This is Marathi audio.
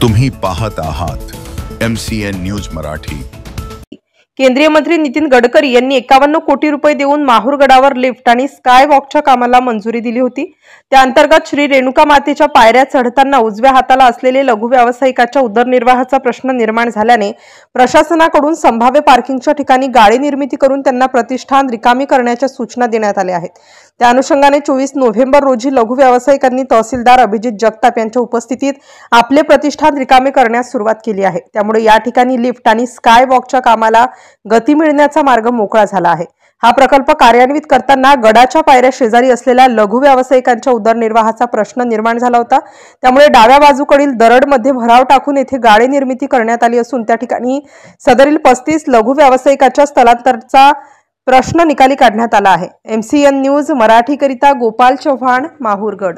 तुम्ही पाहत आहात MCN न्यूज मराठी। केंद्रीय मंत्री नितीन गडकरी यांनी 51 कोटी रुपये देऊन माहूर गडावर लिफ्ट आणि स्काय वॉकच्या कामाला मंजुरी दिली होती। त्या अंतर्गत श्री रेणुका मातेच्या पायऱ्या चढताना उजव्या हाताला असलेले लघु व्यावसायिकाच्या उदरनिर्वाहाचा प्रश्न निर्माण झाल्याने प्रशासनाकडून संभाव्य पार्किंगच्या ठिकाणी गाडी निर्मिती करून त्यांना प्रतिष्ठान रिकामी करण्याच्या सूचना देण्यात आल्या आहेत। त्या अनुषंगाने 24 नोव्हेंबर रोजी लघु व्यावसायिकांनी तहसीलदार अभिजित जगताप यांच्या उपस्थितीत आपले प्रतिष्ठान रिकामे करण्यास सुरुवात केली आहे। त्यामुळे या ठिकाणी लिफ्ट आणि स्काय वॉकच्या कामाला गती मिळण्याचा मार्ग मोकळा झाला आहे। हा प्रकल्प कार्यान्वित करताना गडाच्या पायऱ्या शेजारी असलेल्या लघु व्यावसायिकांच्या उदरनिर्वाहाचा प्रश्न निर्माण झाला होता। त्यामुळे डाव्या बाजूकडील दरडमध्ये भराव टाकून येथे गाडी निर्मिती करण्यात आली असून त्या ठिकाणी सदरील 35 लघु व्यावसायिकांच्या स्थलांतराचा प्रश्न निकाली काढण्यात आला आहे। MCN न्यूज मराठी करिता गोपाल चव्हाण, माहूरगड।